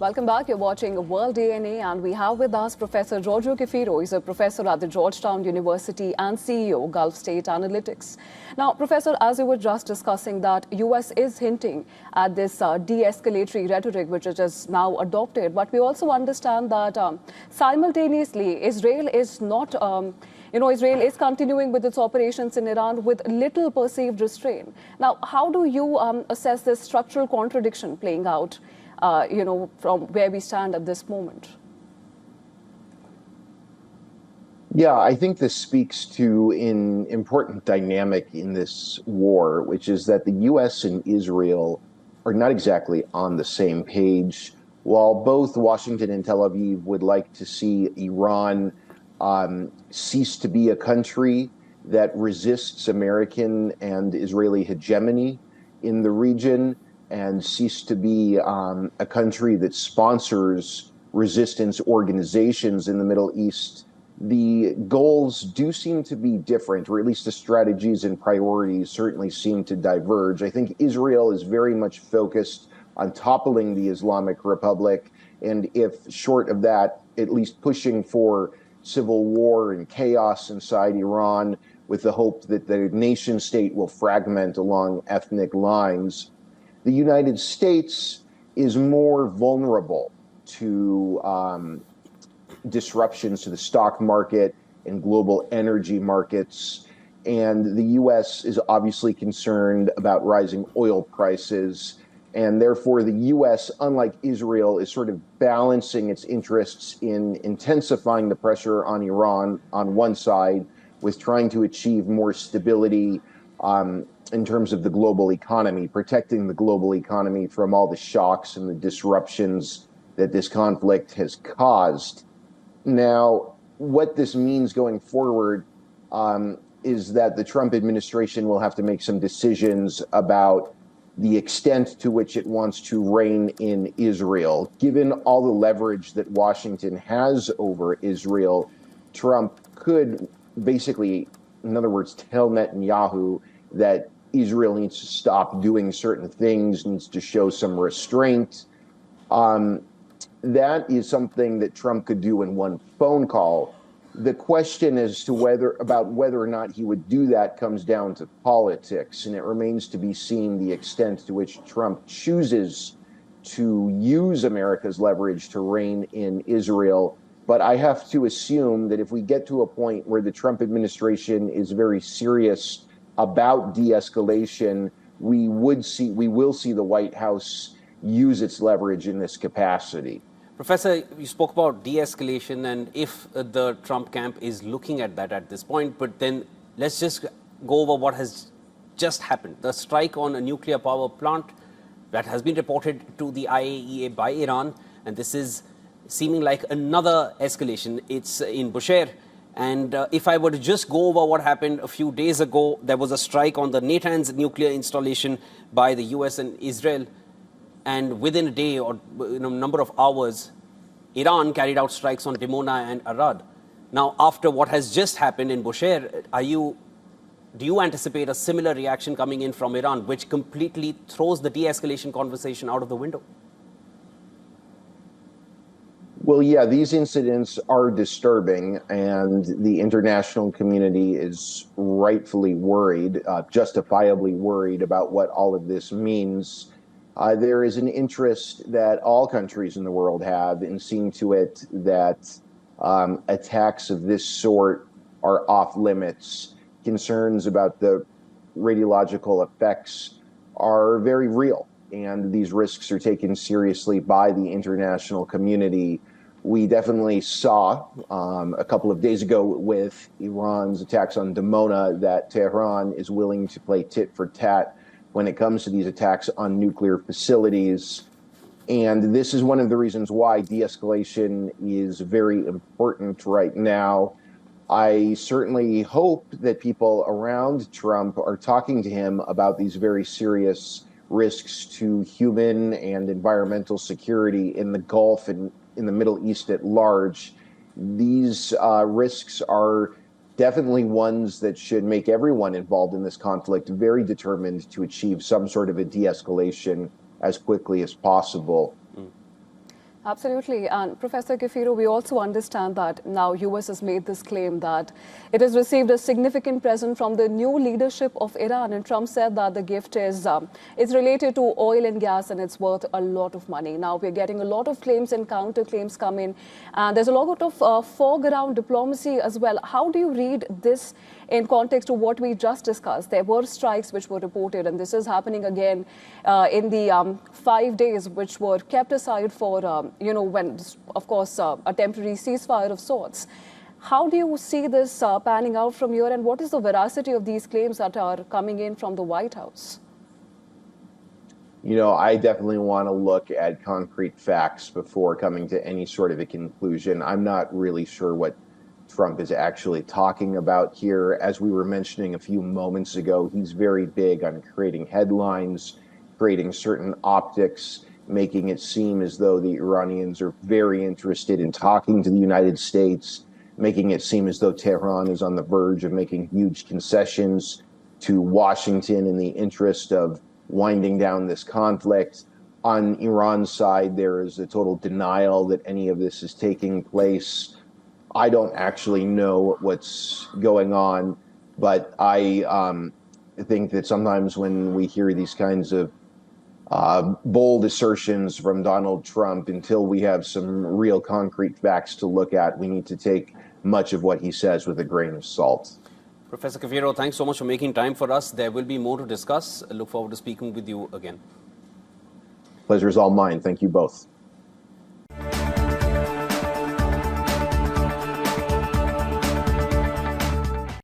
Welcome back. You're watching World DNA, and we have with us Professor Giorgio Kefiro. He's a professor at the Georgetown University and CEO, Gulf State Analytics. Now, Professor, as you were just discussing that U.S. is hinting at this de-escalatory rhetoric, which it is now adopted, but we also understand that simultaneously, Israel is not... Israel is continuing with its operations in Iran with little perceived restraint. Now, how do you assess this structural contradiction playing out, from where we stand at this moment? Yeah, I think this speaks to an important dynamic in this war, which is that the U.S. and Israel are not exactly on the same page. While both Washington and Tel Aviv would like to see Iran cease to be a country that resists American and Israeli hegemony in the region and cease to be a country that sponsors resistance organizations in the Middle East, the goals do seem to be different, or at least the strategies and priorities certainly seem to diverge. I think Israel is very much focused on toppling the Islamic Republic, and if short of that, at least pushing for civil war and chaos inside Iran with the hope that the nation state will fragment along ethnic lines. The United States is more vulnerable to disruptions to the stock market and global energy markets. And the U.S. is obviously concerned about rising oil prices. And therefore, the U.S., unlike Israel, is sort of balancing its interests in intensifying the pressure on Iran on one side with trying to achieve more stability in terms of the global economy, protecting the global economy from all the shocks and the disruptions that this conflict has caused. Now, what this means going forward is that the Trump administration will have to make some decisions about the extent to which it wants to rein in Israel. Given all the leverage that Washington has over Israel, Trump could basically, in other words, tell Netanyahu that Israel needs to stop doing certain things, needs to show some restraint. That is something that Trump could do in one phone call. The question as to whether or not he would do that comes down to politics, and it remains to be seen the extent to which Trump chooses to use America's leverage to rein in Israel. But I have to assume that if we get to a point where the Trump administration is very serious about de-escalation, we will see the White House use its leverage in this capacity. Professor, you spoke about de-escalation, and if the Trump camp is looking at that at this point, but then let's just go over what has just happened. The strike on a nuclear power plant that has been reported to the IAEA by Iran, and this is seeming like another escalation. It's in Bushehr, and if I were to just go over what happened a few days ago, there was a strike on the Natanz nuclear installation by the US and Israel. And within a day or number of hours, Iran carried out strikes on Dimona and Arad. Now, after what has just happened in Bushehr, do you anticipate a similar reaction coming in from Iran, which completely throws the de-escalation conversation out of the window? Well, yeah, these incidents are disturbing, and the international community is rightfully worried, justifiably worried about what all of this means. There is an interest that all countries in the world have in seeing to it that attacks of this sort are off limits. Concerns about the radiological effects are very real, and these risks are taken seriously by the international community. We definitely saw a couple of days ago with Iran's attacks on Dimona that Tehran is willing to play tit for tat when it comes to these attacks on nuclear facilities. And this is one of the reasons why de-escalation is very important right now. I certainly hope that people around Trump are talking to him about these very serious risks to human and environmental security in the Gulf and in the Middle East at large. These risks are definitely ones that should make everyone involved in this conflict very determined to achieve some sort of a de-escalation as quickly as possible. Absolutely. And Professor Kefiro, we also understand that now US has made this claim that it has received a significant present from the new leadership of Iran. And Trump said that the gift is related to oil and gas and it's worth a lot of money. Now we're getting a lot of claims and counterclaims come in. And there's a lot of foreground diplomacy as well. How do you read this in context to what we just discussed? There were strikes which were reported, and this is happening again in the 5 days which were kept aside for, when, of course, a temporary ceasefire of sorts. How do you see this panning out from here, and what is the veracity of these claims that are coming in from the White House? I definitely want to look at concrete facts before coming to any sort of a conclusion. I'm not really sure what Trump is actually talking about here. As we were mentioning a few moments ago, he's very big on creating headlines, creating certain optics, making it seem as though the Iranians are very interested in talking to the United States, making it seem as though Tehran is on the verge of making huge concessions to Washington in the interest of winding down this conflict. On Iran's side, there is a total denial that any of this is taking place. I don't actually know what's going on, but I think that sometimes when we hear these kinds of bold assertions from Donald Trump, until we have some real concrete facts to look at, we need to take much of what he says with a grain of salt. Professor Kefiro, thanks so much for making time for us. There will be more to discuss. I look forward to speaking with you again. Pleasure is all mine. Thank you both.